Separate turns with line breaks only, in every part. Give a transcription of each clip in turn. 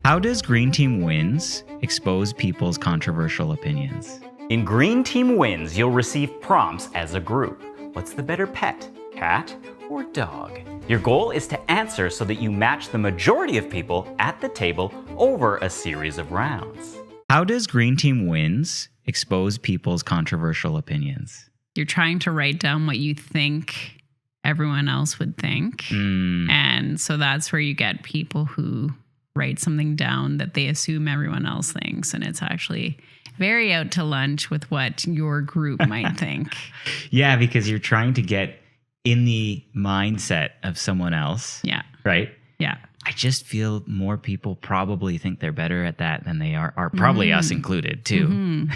How does Green Team Wins expose people's controversial opinions?
In Green Team Wins, you'll receive prompts as a group. What's the better pet, cat or dog? Your goal is to answer so that you match the majority of people at the table over a series of rounds.
How does Green Team Wins expose people's controversial opinions?
You're trying to write down what you think everyone else would think. And so that's where you get people who write something down that they assume everyone else thinks. And it's actually very out to lunch with what your group might think.
Yeah, because you're trying to get in the mindset of someone else.
Yeah.
Right?
Yeah.
I just feel more people probably think they're better at that than they are probably us included too.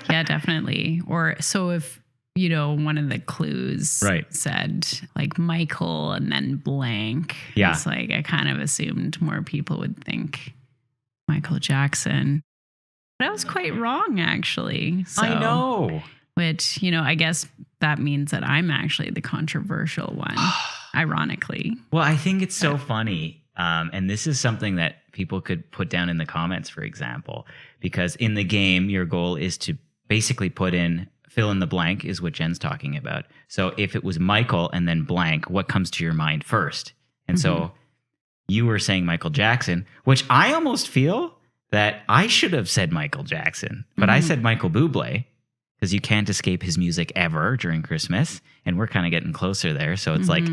Yeah, definitely. Or so if, one of the clues said like Michael and then blank.
Yeah.
It's like I kind of assumed more people would think Michael Jackson. But I was quite wrong, actually. So,
I know.
Which, I guess that means that I'm actually the controversial one, ironically.
Well, I think it's so funny. And this is something that people could put down in the comments, for example, because in the game, your goal is to basically put in fill in the blank is what Jen's talking about. So if it was Michael and then blank, what comes to your mind first? And so you were saying Michael Jackson, which I almost feel that I should have said Michael Jackson, but I said Michael Bublé because you can't escape his music ever during Christmas. And we're kind of getting closer there. So it's like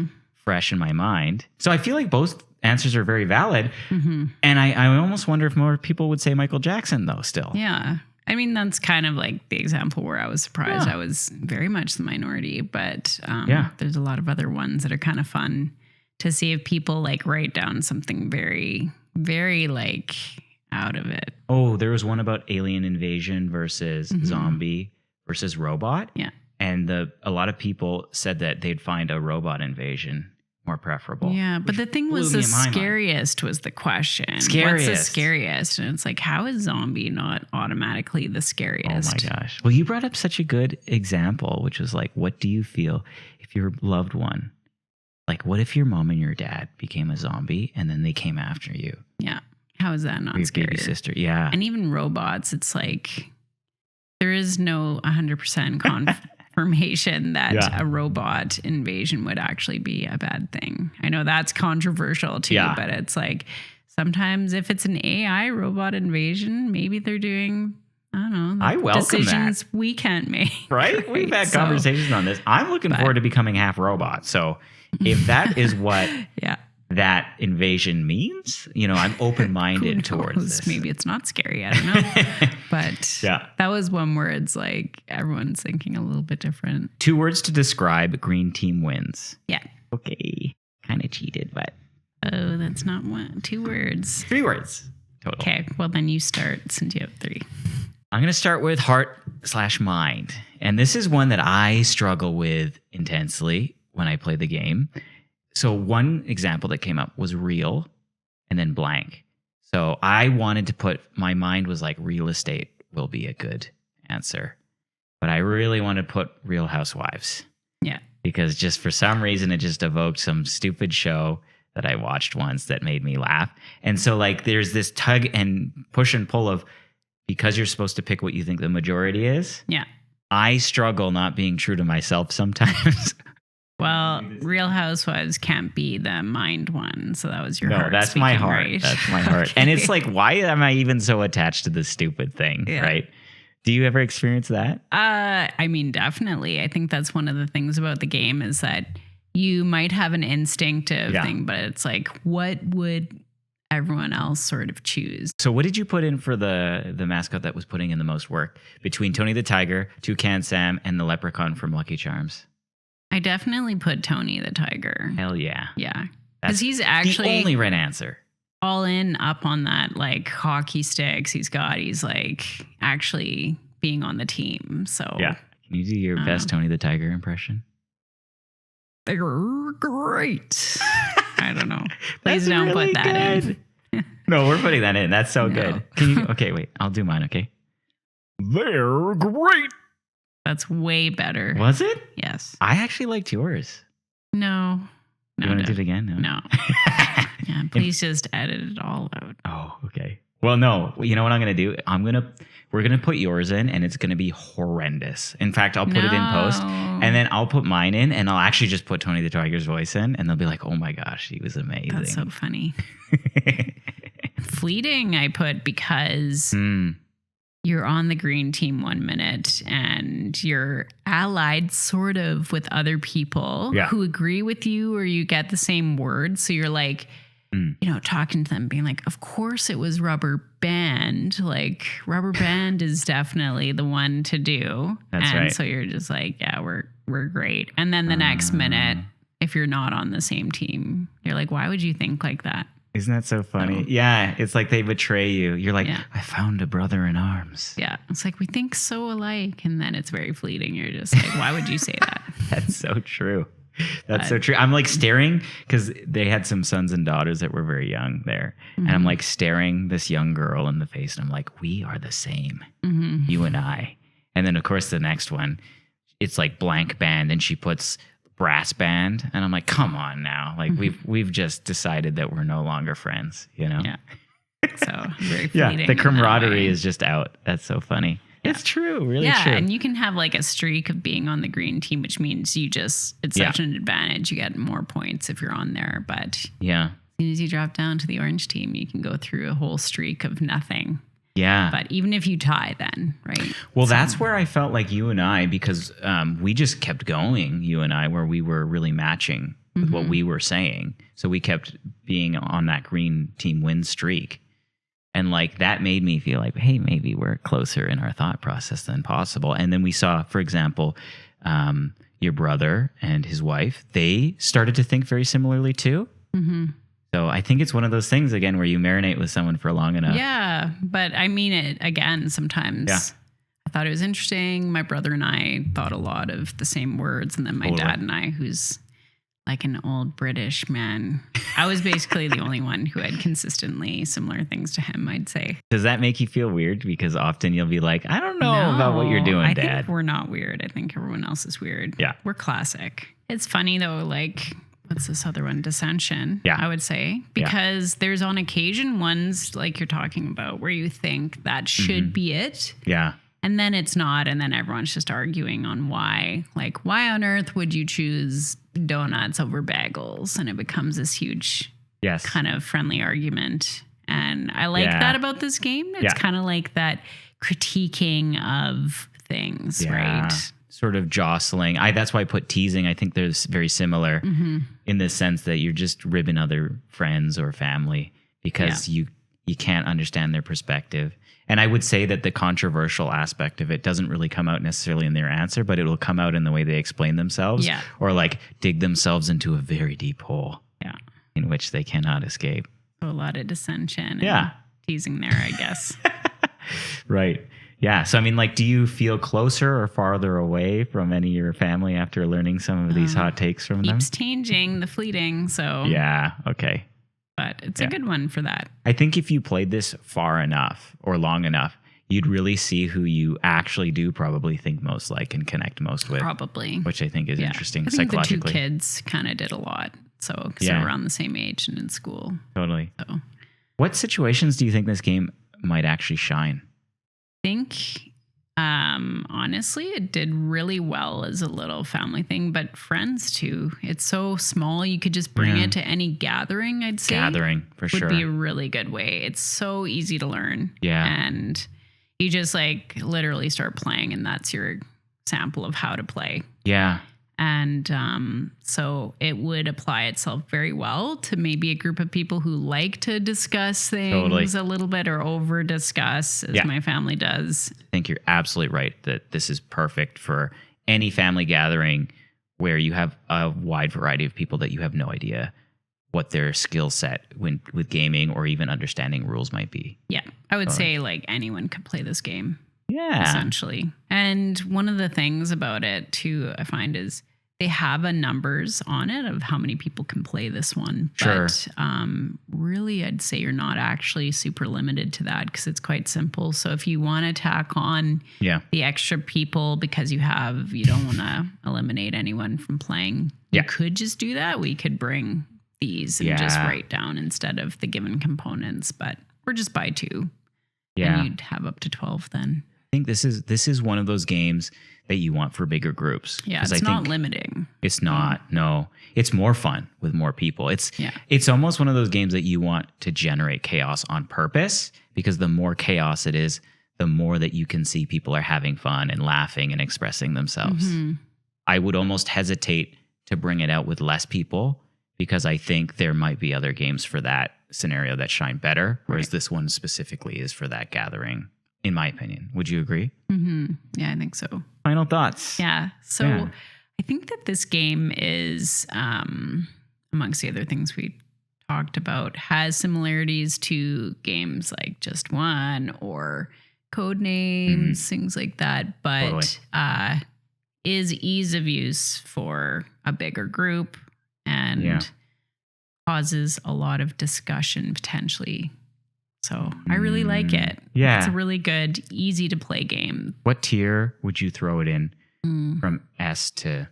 fresh in my mind. So I feel like both answers are very valid. And I almost wonder if more people would say Michael Jackson though still.
Yeah. I mean, that's kind of like the example where I was surprised. I was very much the minority, but there's a lot of other ones that are kind of fun to see if people like write down something very, very like out of it.
Oh, there was one about alien invasion versus zombie versus robot.
Yeah.
And a lot of people said that they'd find a robot invasion more preferable.
Yeah, but the thing was the scariest was the question.
Scariest.
What's the scariest? And it's like, how is zombie not automatically the scariest?
Oh my gosh. Well, you brought up such a good example, which was like, what do you feel if your loved one, like what if your mom and your dad became a zombie and then they came after you?
Yeah. How is that not
your
scary?
Baby sister. Yeah.
And even robots, it's like there is no 100% confirmation that a robot invasion would actually be a bad thing. I know that's controversial too, but it's like sometimes if it's an AI robot invasion, maybe they're doing, I don't know,
I welcome
decisions
that.
We can't make.
Right? We've had conversations on this. I'm looking forward to becoming half robot. So if that is what that invasion means, I'm open-minded towards this.
Maybe it's not scary. I don't know. But that was one where it's like everyone's thinking a little bit different.
2 words to describe Green Team Wins.
Yeah.
Okay. Kind of cheated, but.
Oh, that's not 2 words.
3 words total.
Okay. Well, then you start since you have 3.
I'm going to start with heart/mind. And this is one that I struggle with intensely when I play the game. So one example that came up was real and then blank. So I wanted to put, my mind was like real estate will be a good answer. But I really want to put Real Housewives.
Yeah.
Because just for some reason, it just evoked some stupid show that I watched once that made me laugh. And so like there's this tug and push and pull of, because you're supposed to pick what you think the majority is.
Yeah.
I struggle not being true to myself sometimes.
Well, Real Housewives can't be the mind one. So that was your heart.
No, that's my heart.
Right?
That's my heart. And it's like, why am I even so attached to this stupid thing? Yeah. Right? Do you ever experience that?
I mean, definitely. I think that's one of the things about the game is that you might have an instinctive thing, but it's like, what would everyone else sort of choose?
So what did you put in for the mascot that was putting in the most work between Tony the Tiger, Toucan Sam, and the leprechaun from Lucky Charms?
I definitely put Tony the Tiger.
Hell yeah.
Yeah. Because he's actually
the only right answer.
All in up on that like hockey sticks he's like actually being on the team. So
yeah. Can you do your best Tony the Tiger impression?
They're great. I don't know. Please don't really put that in.
No, we're putting that in. That's so good. Can you, okay, wait. I'll do mine, okay? They're great.
That's way better.
Was it?
Yes.
I actually liked yours.
No.
You want to do it again?
No. Yeah, please just edit it all out.
Oh, okay. Well, no, you know what I'm going to do? We're going to put yours in and it's going to be horrendous. In fact, I'll put it in post and then I'll put mine in and I'll actually just put Tony the Tiger's voice in and they'll be like, oh my gosh, he was amazing.
That's so funny. Fleeting, I put because you're on the green team 1 minute and you're allied sort of with other people who agree with you or you get the same words. So you're like, you know, talking to them, being like, of course it was Rubber Band. Like, Rubber Band is definitely the one to do.
That's
and
right.
so you're just like, yeah, we're great. And then the next minute, if you're not on the same team, you're like, why would you think like that?
Isn't that so funny? Yeah. It's like they betray you. You're like, I found a brother in arms.
Yeah. It's like, we think so alike. And then it's very fleeting. You're just like, why would you say that?
That's so true. That's so true. I'm like staring because they had some sons and daughters that were very young there. And I'm like staring this young girl in the face and I'm like, we are the same, you and I. And then of course the next one, it's like blank band and she puts brass band. And I'm like, come on now. Like we've just decided that we're no longer friends, you know?
Yeah. So very fleeting.
The camaraderie is just out. That's so funny. Yeah. It's true, really true.
Yeah, and you can have like a streak of being on the green team, which means it's such an advantage. You get more points if you're on there. But as soon as you drop down to the orange team, you can go through a whole streak of nothing.
Yeah.
But even if you tie then, right?
Well, that's where I felt like you and I, because we just kept going, you and I, where we were really matching with what we were saying. So we kept being on that green team win streak. And like that made me feel like, hey, maybe we're closer in our thought process than possible. And then we saw, for example, your brother and his wife, they started to think very similarly too. So I think it's one of those things, again, where you marinate with someone for long enough.
Yeah, but I mean it again sometimes. Yeah. I thought it was interesting. My brother and I thought a lot of the same words. And then my dad and I, who's like an old British man, I was basically the only one who had consistently similar things to him, I'd say.
Does that make you feel weird? Because often you'll be like, I don't know about what you're doing, Dad.
I think we're not weird. I think everyone else is weird.
Yeah.
We're classic. It's funny though, like, what's this other one? Dissension, I would say. Because there's on occasion ones like you're talking about where you think that should be it.
Yeah.
And then it's not. And then everyone's just arguing on why. Like, why on earth would you choose donuts over bagels? And it becomes this huge kind of friendly argument. And I like that about this game. It's kind of like that critiquing of things, right? Sort of
jostling. That's why I put teasing. I think there's very similar in the sense that you're just ribbing other friends or family because you can't understand their perspective. And I would say that the controversial aspect of it doesn't really come out necessarily in their answer, but it'll come out in the way they explain themselves or like dig themselves into a very deep hole in which they cannot escape.
So a lot of dissension and teasing there, I guess.
Right. Yeah. So, I mean, like, do you feel closer or farther away from any of your family after learning some of these hot takes from them?
Keeps changing, the fleeting. So
yeah. Okay.
But it's a good one for that.
I think if you played this far enough or long enough, you'd really see who you actually do probably think most like and connect most with.
Probably.
Which I think is interesting
I think
psychologically.
The two kids kind of did a lot. So, because they're around the same age and in school.
Totally.
So,
what situations do you think this game might actually shine?
I think, honestly, it did really well as a little family thing, but friends too. It's so small. You could just bring it to any gathering, I'd say.
Gathering, for sure.
Would be a really good way. It's so easy to learn.
Yeah.
And you just like literally start playing and that's your sample of how to play.
Yeah.
And so it would apply itself very well to maybe a group of people who like to discuss things a little bit or over discuss as my family does.
I think you're absolutely right that this is perfect for any family gathering where you have a wide variety of people that you have no idea what their skill set with gaming or even understanding rules might be.
Yeah, I would say like anyone could play this game.
Yeah.
Essentially. And one of the things about it too, I find is they have a numbers on it of how many people can play this one.
Sure.
But really, I'd say you're not actually super limited to that because it's quite simple. So if you want to tack on the extra people because you don't want to eliminate anyone from playing, you could just do that. We could bring these and just write down instead of the given components, or just buy 2.
Yeah.
And you'd have up to 12 then.
I think this is one of those games that you want for bigger groups.
Yeah, it's not limiting.
It's not. No, it's more fun with more people. It's almost one of those games that you want to generate chaos on purpose, because the more chaos it is, the more that you can see people are having fun and laughing and expressing themselves.
Mm-hmm.
I would almost hesitate to bring it out with less people, because I think there might be other games for that scenario that shine better, whereas this one specifically is for that gathering, in my opinion. Would you agree?
Mm-hmm. Yeah, I think so.
Final thoughts?
Yeah. So I think that this game is, amongst the other things we talked about, has similarities to games like Just One or Code Names, things like that, but is ease of use for a bigger group and causes a lot of discussion potentially. So I really like it.
Yeah.
It's a really good, easy to play game.
What tier would you throw it in from S to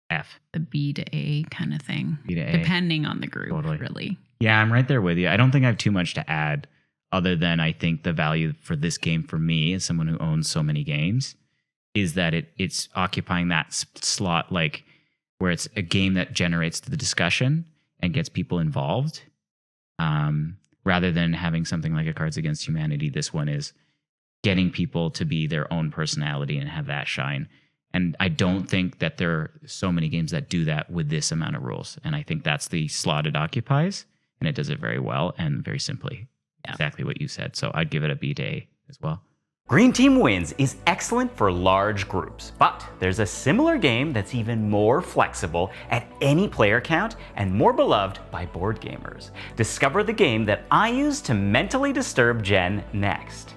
F?
The B to A kind of thing.
B to A.
Depending on the group, really.
Yeah, I'm right there with you. I don't think I have too much to add, other than I think the value for this game for me, as someone who owns so many games, is that it's occupying that slot, like where it's a game that generates the discussion and gets people involved. Rather than having something like a Cards Against Humanity, this one is getting people to be their own personality and have that shine. And I don't think that there are so many games that do that with this amount of rules. And I think that's the slot it occupies, and it does it very well and very simply. Yeah. Exactly what you said. So I'd give it a B to A as well.
Green Team Wins is excellent for large groups, but there's a similar game that's even more flexible at any player count and more beloved by board gamers. Discover the game that I use to mentally disturb Jen next.